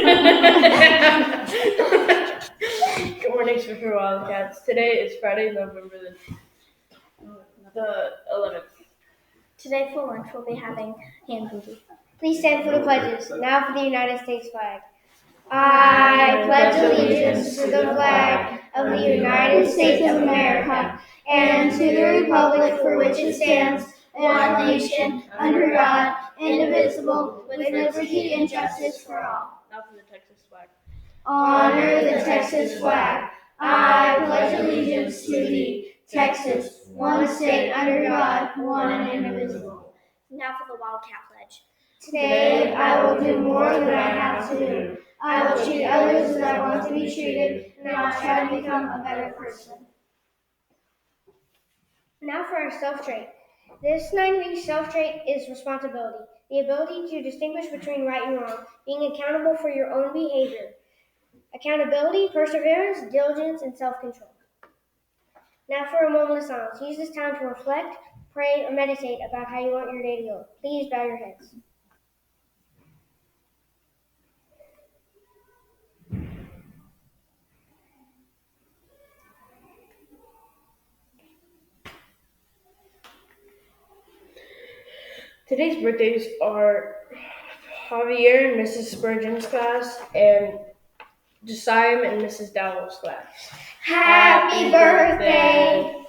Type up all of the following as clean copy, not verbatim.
Good morning, Swiffer Wildcats. Today is Friday, November the 11th. Today for lunch we'll be having ham booty. Please stand for the pledges. Now for the United States flag. I pledge allegiance to the flag of the United States of America and to the republic for which it stands, one nation, under God, indivisible, with liberty and justice for all. Now for the Texas flag. Honor the Texas flag. I pledge allegiance to thee, Texas, one state under God, one and indivisible. Now for the Wildcat pledge. Today I will do more than I have to do. I will treat others as I want to be treated, and I will try to become a better person. Now for our self-trait. This 9-week self-trait is responsibility, the ability to distinguish between right and wrong, being accountable for your own behavior. Accountability, perseverance, diligence, and self-control. Now for a moment of silence. Use this time to reflect, pray, or meditate about how you want your day to go. Please bow your heads. Today's birthdays are Javier and Mrs. Spurgeon's class and Josiah and Mrs. Dowell's class. Happy birthday!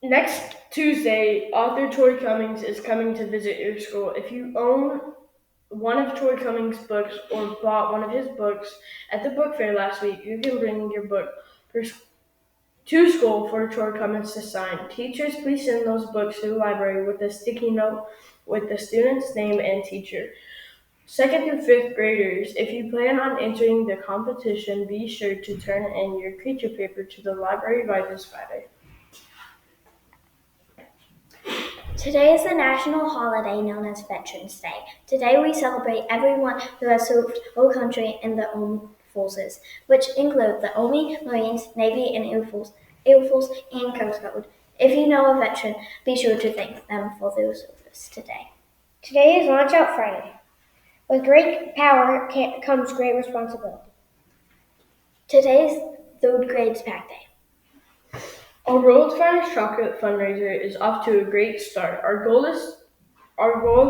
Next Tuesday, author Tori Cummings is coming to visit your school. If you own one of Tori Cummings' books or bought one of his books at the book fair last week, you can bring your book to school for Tori Cummings to sign. Teachers, please send those books to the library with a sticky note with the student's name and teacher. 2nd through 5th graders, if you plan on entering the competition, be sure to turn in your creature paper to the library by this Friday. Today is the national holiday known as Veterans Day. Today we celebrate everyone who has served our country in the armed forces, which include the Army, Marines, Navy, and Air Force, and Coast Guard. If you know a veteran, be sure to thank them for their service today. Today is Launch Out Friday. With great power comes great responsibility. Today is 3rd grade's pack day. Our World's Finest Chocolate fundraiser is off to a great start. Our goal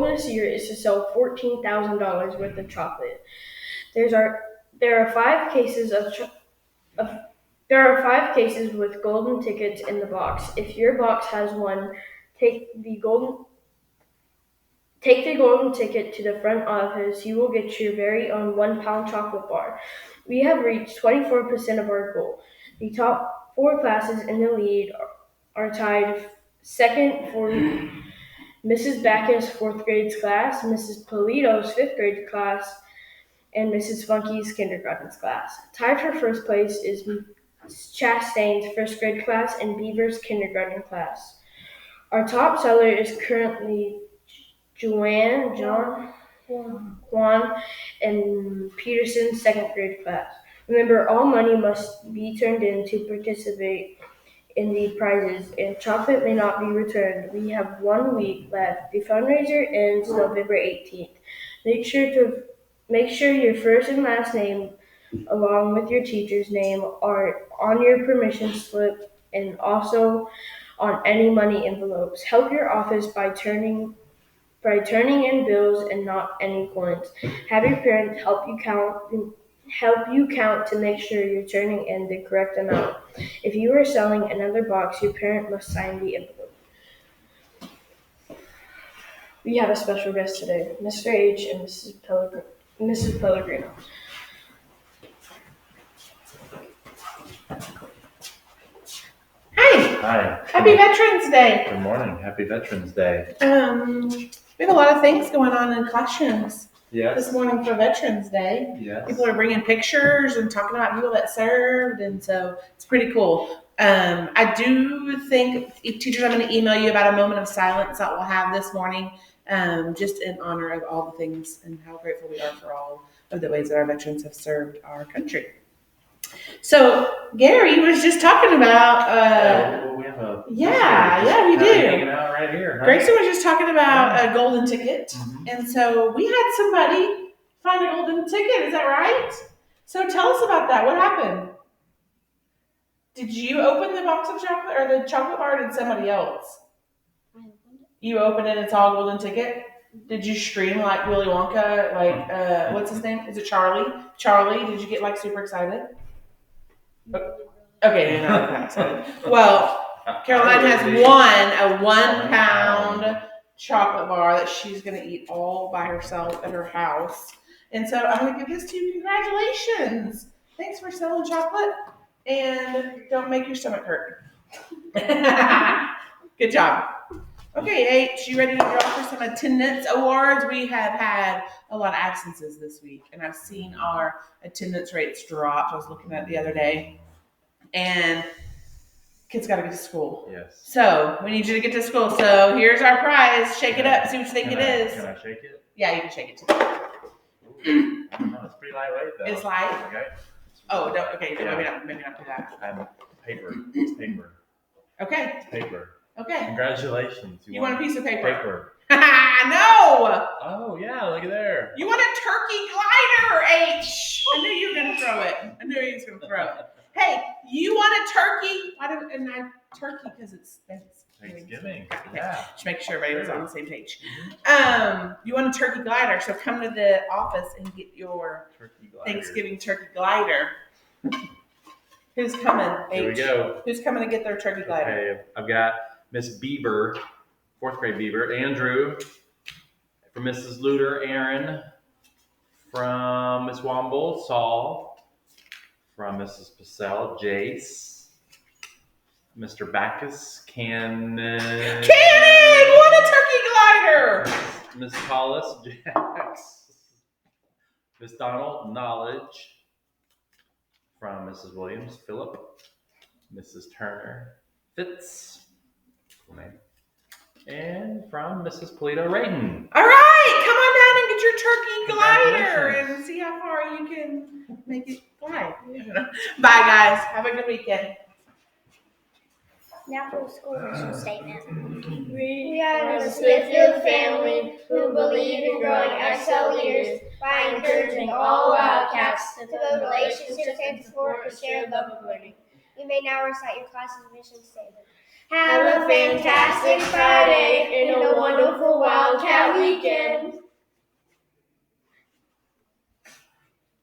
this year is to sell $14,000 worth of chocolate. There are 5 cases with golden tickets in the box. If your box has one, take the golden ticket to the front office. You will get your very own 1-pound chocolate bar. We have reached 24% of our goal. The top 4 classes in the lead are tied. Second for Mrs. Backus' 4th grade's class, Mrs. Polito's 5th grade class, and Mrs. Funky's kindergarten's class. Tied for first place is Chastain's 1st grade class and Beaver's kindergarten class. Our top seller is currently Juan, and Peterson's 2nd grade class. Remember, all money must be turned in to participate in the prizes, and chocolate may not be returned. We have 1 week left. The fundraiser ends November 18th. Make sure your first and last name, along with your teacher's name, are on your permission slip and also on any money envelopes. Help your office by turning in bills and not any coins. Have your parents help you count to make sure you're turning in the correct amount. If you are selling another box, your parent must sign the envelope. We have a special guest today, Mr. H. and Mrs. Pellegrino. Hi. Happy Veterans Day. Good morning. Happy Veterans Day. We have a lot of things going on in classrooms Yes. this morning for Veterans Day. Yes. People are bringing pictures and talking about people that served, and so it's pretty cool. I do think, teachers, I'm going to email you about a moment of silence that we'll have this morning, just in honor of all the things and how grateful we are for all of the ways that our veterans have served our country. So Gary was just talking about. We have a We kinda do. hanging out right here. Huh? Grayson was just talking about a golden ticket, Mhm. and so we had somebody find a golden ticket. Is that right? So tell us about that. What happened? Did you open the box of chocolate or the chocolate bar, or did somebody else? You opened it. It's all golden ticket. Did you scream like Willy Wonka? Like what's his name? Is it Charlie? Charlie? Did you get like super excited? Okay, you're not that excited. Well, Caroline has won a 1 pound chocolate bar that she's going to eat all by herself at her house. And so I'm going to give this to you. Congratulations. Thanks for selling chocolate. And don't make your stomach hurt. Good job. Okay, H, you ready to draw for some attendance awards? We have had a lot of absences this week, and I've seen our attendance rates drop. I was looking at it the other day. And kids got to get to school. Yes. So we need you to get to school. So here's our prize. Shake it up. See what you think it is. Can I shake it? Yeah, you can shake it too. Ooh, I don't know. It's pretty lightweight though. It's light. Okay. Oh, no, okay. Yeah. Maybe not do that. Paper. It's paper. Okay. It's paper. Okay. Congratulations. You want a piece of paper? Paper. No. Oh yeah, look at there. You want a turkey glider, H. I knew you were gonna throw it. I knew he was gonna throw it. Hey, you want a turkey? Turkey because it's Thanksgiving. Yeah. Just make sure everybody was on the same page. You want a turkey glider, so come to the office and get your Turkey glider. Thanksgiving turkey glider. Who's coming? Here we go. Who's coming to get their turkey glider? Okay, I've got Miss Bieber, 4th grade Bieber, Andrew, from Mrs. Luter, Aaron, from Miss Womble, Saul, from Mrs. Pacell, Jace, Mr. Backus, Cannon, What a turkey glider! Miss Hollis, Jax, Miss Donald, Knowledge, from Mrs. Williams, Philip, Mrs. Turner, Fitz, cool name, and from Mrs. Polito, Rayton. All right, come on down and get your turkey glider and see how far you can make it glide. Bye, guys. Have a good weekend. Now for the school mission statement. We are the Smithfield family who believe in growing excellent leaders by encouraging all wildcats to build relationships and support a shared love of learning. You may now recite your class's mission statement. Have a fantastic Friday and a wonderful Wildcat weekend.